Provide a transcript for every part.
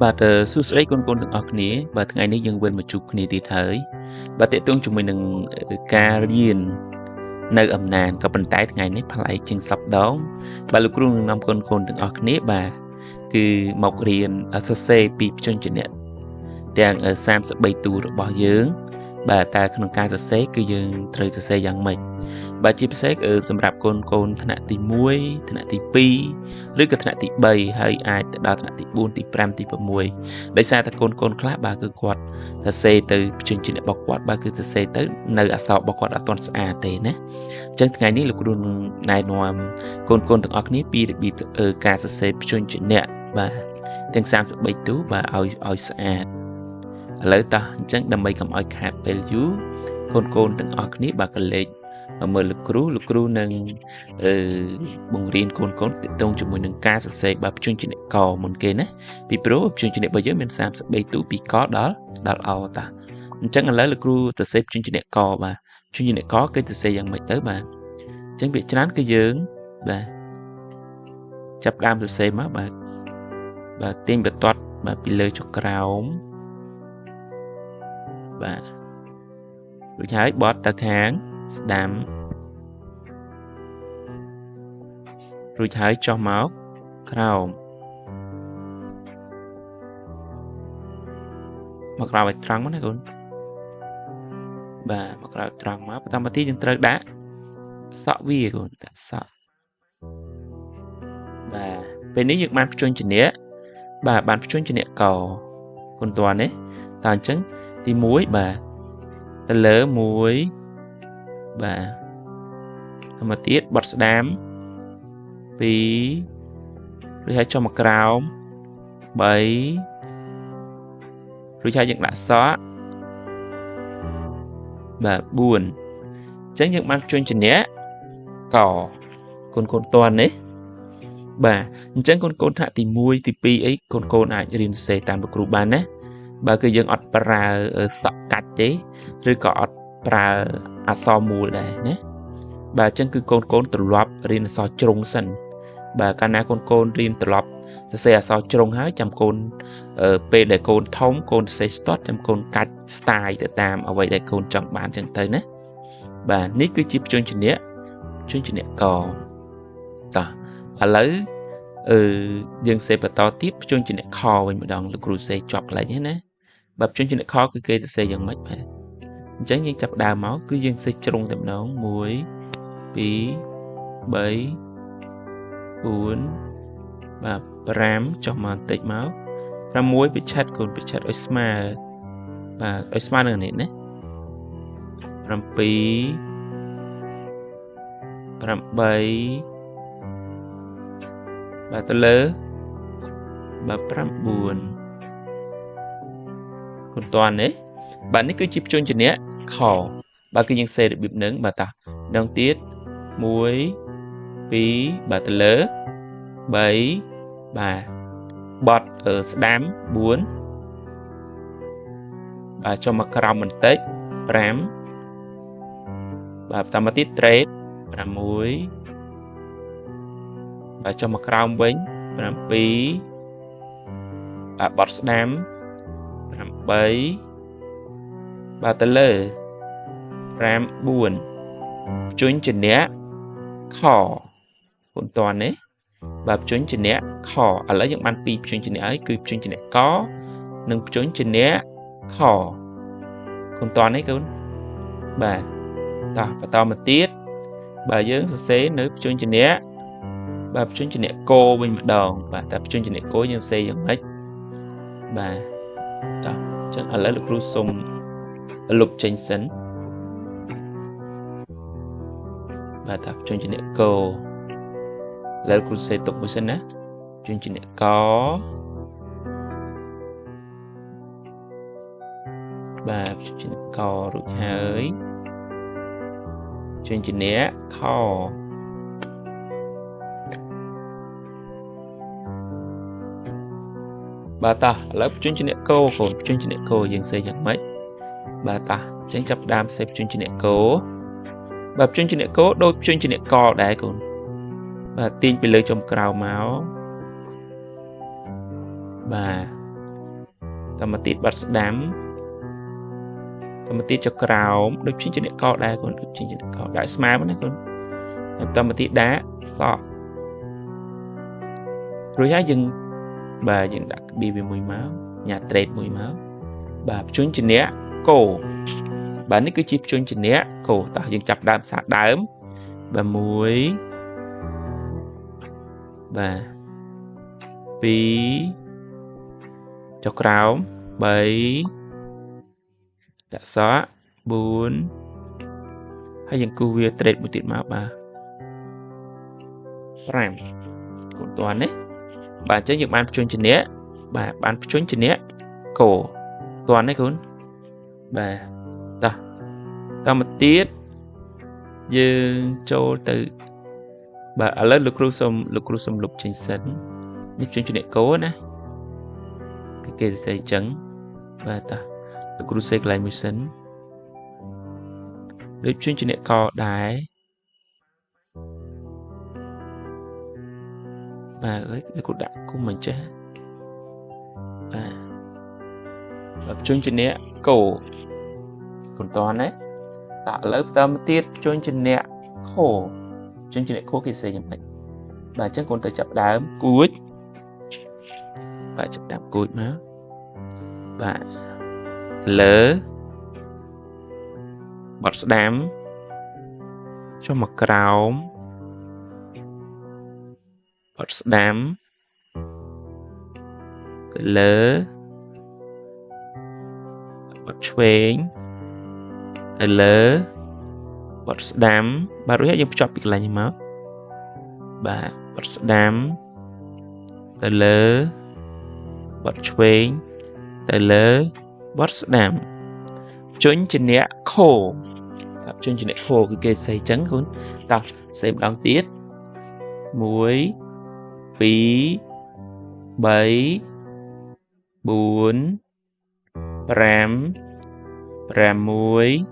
បាទសួស្តីកូនៗទាំងអស់គ្នាបាទថ្ងៃនេះយើងវិលមកជួបគ្នាទៀតហើយបាទតេតងជាមួយនឹងការរៀននៅអំណានក៏ប៉ុន្តែថ្ងៃនេះប្លែកជាងសប្តាហ៍បាទលោកគ្រូនឹងនាំកូនៗទាំងអស់គ្នាបាទគឺមករៀនសរសេរពីព្យញ្ជនៈទាំង33តួរបស់យើងបាទតែក្នុងការសរសេរគឺយើងត្រូវសរសេរយ៉ាងម៉េចបាទជាពិសេសសម្រាប់កូនថ្នាក់ទី1ថ្នាក់ទី2ឬក៏ថ្នាក់ទី3ហើយអាចទៅដល់ថ្នាក់ទី4ទី5ទី6ដោយសារតែកូនខ្លះបាទគឺគាត់សរសេរទៅព្យញ្ជនៈរបស់គាត់បាទគឺសរសេរទៅនៅអក្សររបស់គាត់អត់ទាន់ស្អាតទេណាអញ្ចឹងថ្ងៃនេះលោកគ្រូនឹងណែនាំកូនទាំងអស់គ្នាពីរបៀបការសរសេរព្យញ្ជនៈបាទទាំង33តួបាទឲ្យស្អាតឥឡូវតោះអញ្ចឹងដើម្បីកុំឲ្យខាតពេលយូរកូនទាំងអស់គ្នាបាទក៏លេខមើលលោកគ្រូនឹងបង្រៀនកូនទាក់ទងជាមួយនឹងការសរសេរបាទព្យញ្ជនៈកមុនគេណាពីព្រោះព្យញ្ជនៈរបស់យើងមាន33តួពីកដល់អតាអញ្ចឹងឥឡូវលោកគ្រូសរសេរព្យញ្ជនៈកបាទព្យញ្ជនៈកគេសរសេរយ៉ាងម៉េចទៅបាទអញ្ចឹងវាច្រើនគឺយើងបាទចាប់ដើមសរសេរមកបាទទាញបន្ទាត់បាទពីលើចុះក្រោមបាទរួចហើយបត់ទៅខាងស្ដាំរួចហើយចុះមកក្រោមមកក្រោមឲ្យត្រង់មកណាកូនបាទមកក្រោមត្រង់មកបន្តមកទីយើងត្រូវដាក់សក់វាកូនដាក់សក់បាទពេលនេះយើងបានព្យញ្ជនៈបាទបានព្យញ្ជនៈកកូនតើនេះតើអញ្ចឹងទី1បាទទៅលើ1បាទមកទៀតបត់ស្ដាម2រួចហើយចុះមកក្រោម3រួចហើយយើងដាក់សក់បាទ4អញ្ចឹងយើងបានព្យញ្ជនៈកកូនតន់នេះបាទអញ្ចឹងកូនថ្នាក់ទី1ទី2អីកូនអាចរៀនសរសេរតាមលោកគ្រូបានណាបើគឺយើងអត់ប្រើសក់កាច់ទេឬក៏អត់ប្រើអក្សរមូលដែរណាបាទអញ្ចឹងគឺកូនត្រឡប់រៀនអក្សរជ្រុងសិនបាទកាលណាកូនរៀនត្រឡប់សរសេរអក្សរជ្រុងហើយចាំពេលដែលកូនធំកូនសរសេរស្ទាត់ចាំកូនកាច់ style ទៅតាមអ្វីដែលកូនចង់បានអញ្ចឹងទៅណាបាទនេះគឺជាព្យញ្ជនៈកតោះឥឡូវយើងសេបន្តទៀតព្យញ្ជនៈខវិញម្ដងលោកគ្រូសេជាប់កន្លែងហ្នឹងណាបាទព្យញ្ជនៈខគឺគេសរសេរយ៉ាងម៉េចបាទអញ្ចឹងយើងចាប់ដើមមកគឺយើងសេជ្រុងតែម្ដង1 2 3 4 បាទ5ចុះមកបន្តិចមក6បញ្ឆិតកូនបញ្ឆិតឲ្យស្មើបាទឲ្យស្មើនឹងនេះណា7 8បាទទៅលើបាទ9កូនតន់នេះបាទនេះគឺជាព្យញ្ជនៈខបាទគឺយើងសេរបៀបហ្នឹងបាទតាដងទៀត1 2បាទទៅលើ3បាទបត់ស្ដាំ4បាទចុះមកក្រោមបន្តិច5បាទបន្តមកទៀតត្រេត6បាទចុះមកក្រោមវិញ7បាទបត់ស្ដាំ8បាទទៅលើ5 4ព្យញ្ជនៈខកូនតន់នេះបាទព្យញ្ជនៈខឥឡូវយើងបានពីរព្យញ្ជនៈហើយគឺព្យញ្ជនៈកនិងព្យញ្ជនៈខកូនតន់នេះកូនបាទតោះបន្តមកទៀតបាទយើងសរសេរនៅព្យញ្ជនៈបាទព្យញ្ជនៈកវិញម្ដងបាទតែព្យញ្ជនៈកយើងសរសេរយ៉ាងម៉េចបាទតោះអញ្ចឹងឥឡូវលោកគ្រូសុំលុបចេញសិនបាទតាព្យញ្ជនៈកឥឡូវគ្រូសេទុកមួយសិនណាព្យញ្ជនៈកបាទព្យញ្ជនៈករួចហើយព្យញ្ជនៈខបាទតាឥឡូវព្យញ្ជនៈកកូនព្យញ្ជនៈកយើងសេយ៉ាងម៉េចបាទតាអញ្ចឹងចាប់ដើមសេព្យញ្ជនៈកបាទព្យញ្ជនៈកដូចព្យញ្ជនៈកដែរកូនបាទទាញពីលើចុងក្រោមមកបាទ ta mà tiết bật đám ta mà tiết cho cào đôi chân trên co đá còn đôi chân trên co đại smart nữa con ta mà tiết đá sọ rồi há dừng bà dừng đặt bì về mùi máu nhà trệt mùi máu bà chân trên nè cổ bà ní cứ chip chân trên nè cổ ta dừng chặt đám sạt đám bà muối bà phí cho cào 3 đã xóa 4 hay những cú việc trade một tiền máu 3 5 của toàn đấy bạn chơi những bàn chuyên trên nhé bà bàn chuyên trên nhé cổ toàn đấy con bà ta một tiết dương châu từ bà ở lớp lục rusum lục trên sân nhịp chuyên trên nhé cố nè cái kia sẽ trắng và ta lục rusum lại một sân lục chuyên trên nhé co đáy và lấy cột đạn của mình chứ và chuyên trên nhé cổ còn toàn đấy tạo lớp tâm tiết chuyên trên nhé khổ chuyên trên nhé khổ kia sẽ như vậy và chắc còn tới chập đám cuối và chập đám cuối má và lỡ bật đám cho một cào bật đám lỡ bật chuối lỡ bật đám bàรู้ยังchọnอีกอะไรยังมั้งbà bật đám lỡ bật chuối lỡ bật đám chuyên trên nhẹ khổ chuyên trên nhẹ khổ cái cây xây trắng cuốn đọc xem đóng tiết muối phí 3 4 5 6 7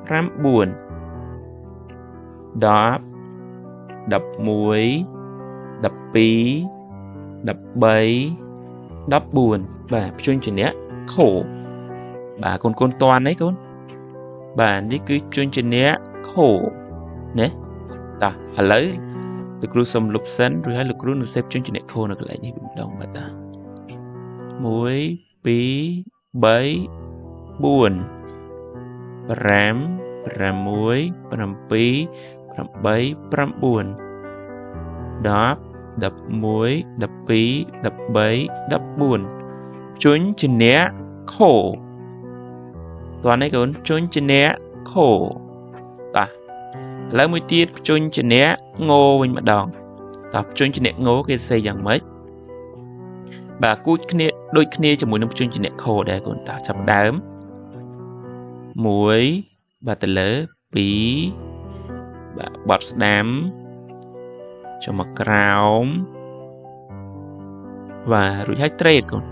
8 9 10 11 12 13 14 bà chuyên trên nhé khổ bà con toàn đấy con bà đi cứ chuyên trên nhé khổ nè ta ở lấy được lưu xâm lục sân rồi hay lục lưu xếp chuyên trên nhé khổ nó lại như bình đồng bà ta muối phí 3 4 5 6 7 8 9 10 11 12 13 14 chuyên trên nhé khổ toàn đấy con chuyên trên nhé khổ ta lấy một tiết chuyên trên nhé ngô mình mà đòn tập chuyên trên nhé ngô cái xây dạng mấy bà cút kia đôi kia cho mỗi năm chuyên trên nhé khổ để con ta chập đám muối bà tờ lỡ bí bà bọt đám cho một cào và rồi hai trade con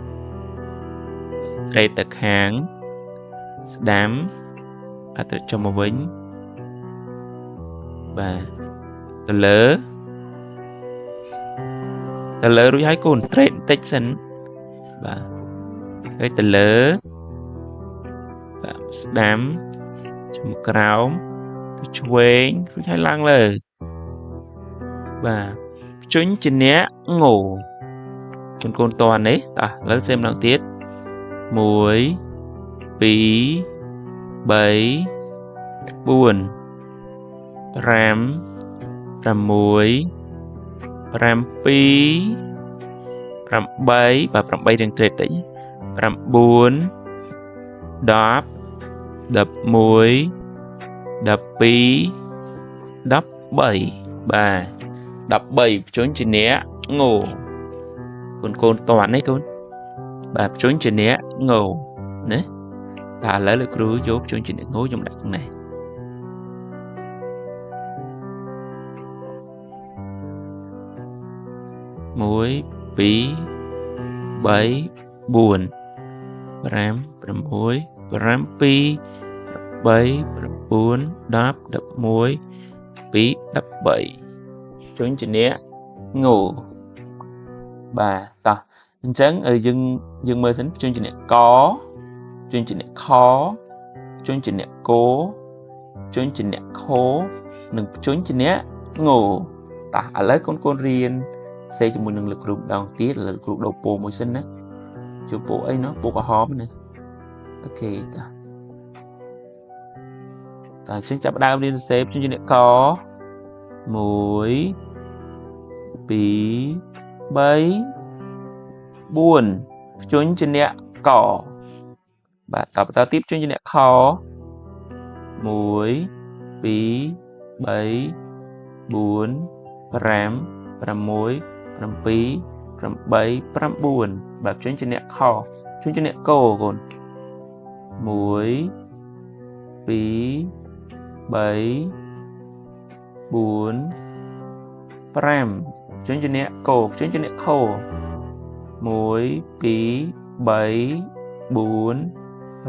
trade tật hàng đám cho một bánh và tờ lỡ rồi hai con trade tách sân và cái tờ lỡ và đám cho một cào chuối rồi hai lang lời và chuyên trên nhé ngủ con toàn đấy ta lấy xem đăng tiết muối phí 7 4 5 6 7 8 và 8 đang trệt đấy 4 10 11 12 13 bà 17 chuyên trên nhé ngủ con toàn đấy con bà chuyên trên nhé ngủ đấy ta lấy được rưỡi dốt chuyên trên nhé ngủ trong đặc này muối phí 7 buồn 5 6 7 7 4 11 phí 17 chuyên trên nhé ngủ bà ta chẳng ở dừng mơ sinh chương trình này có chương trình này khó chương trình này cố chương trình này khố nâng chương trình này ngủ ta ở lấy con riêng xây cho một năng lực group đầu tiết là group đầu bộ mùi sinh á chú bộ ấy nó bộ có hóm nè ok ta chương chấp đau đi xếp chương trình này có mũi bí bấy buồn chương trình này cỏ và tập ta tiếp chương trình này khó mũi bí bấy buồn rám muối rám bí rám bấy rám buồn và chương trình này khó chương trình này cổ còn muối bí bấy buồn rám chương trình này cổ chương trình này khô muối bí bấy buồn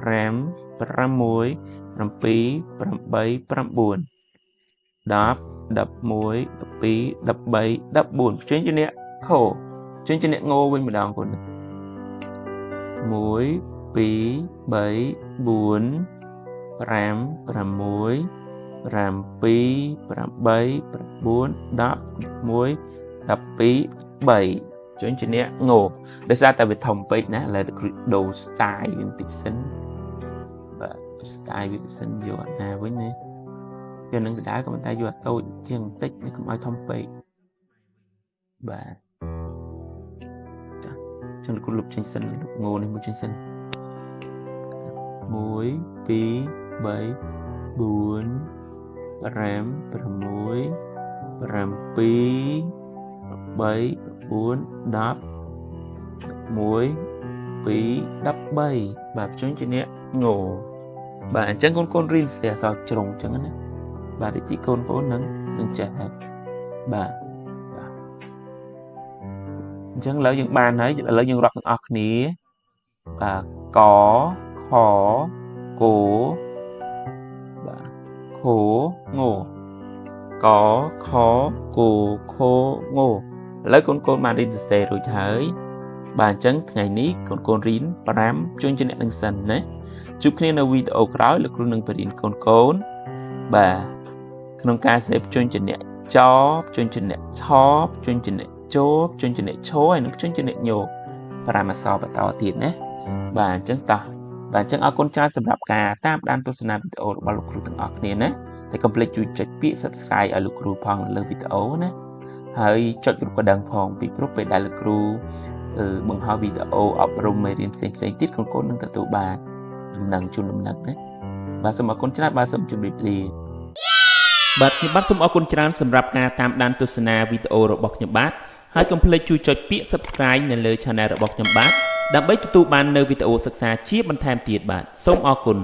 rám muối rám bí rám bấy rám buồn đập muối đập bí đập bấy đập buồn chương trình này khổ chương trình này ngô bên một đòn của muối bí bấy buồn rám muối rám bí rám bấy buồn đập muối đập bí bấy chương trình này ngô để ra tại vì thòng bấy nè là đồ style viên tịch sinh và style viên tịch sinh vô nào với nè cho nên đã có mình ta vô tôi chân tích để cũng ai thông bày và cho nên lục trên sân lục ngô này một trên sân muối bí bấy buồn rám muối rám bí bấy buồn đắp muối bí đắp bay và chúng trên này ngô bạn chẳng con riêng sẽ sao trồng chẳng á bà thì chỉ con cố nâng trẻ bà chẳng lỡ những bàn ấy lỡ những rọc ọc ní bà có khó cố bà khổ ngô có khó cố khô ngô lấy con mà đi từ rồi thấy bà chẳng ngày ní con rín bà rám chương trình nâng sân đấy chụp khi nào video khói là con nâng bà điện con bàក្នុងការសេពជញ្ញៈចប់ជញ្ញៈឆប់ជញ្ញៈជប់ជញ្ញៈឈោហើយនឹងជញ្ញៈញោប្រាមអសរបន្តទៀតណាបាទអញ្ចឹងតោះបាទអញ្ចឹងអរគុណច្រើនសម្រាប់ការតាមដានទស្សនាវីដេអូរបស់លោកគ្រូទាំងអស់គ្នាណាហើយកុំភ្លេចជួយចុចពាក្យ Subscribe ឲ្យលោកគ្រូផងលើវីដេអូណាហើយចុចរូបកណ្ដឹងផងពីព្រោះពេលដែលលោកគ្រូបង្ហោះវីដេអូអប់រំមេរៀនផ្សេងទៀតកូនៗនឹងទទួលបានដំណឹងជូនដំណឹងណាបាទសូមអរគុណច្រើនបាទសូមជម្រាបលាបាទខ្ញុំបាទសូមអរគុណច្រើនសម្រាប់ការតាមដានទស្សនាវីដេអូរបស់ខ្ញុំបាទហើយកុំភ្លេចជួយចុចពាក្យ Subscribe នៅលើ Channel របស់ខ្ញុំបាទដើម្បីទទួលបាននូវវីដេអូសិក្សាជាបន្ថែមទៀតបាទសូមអរគុណ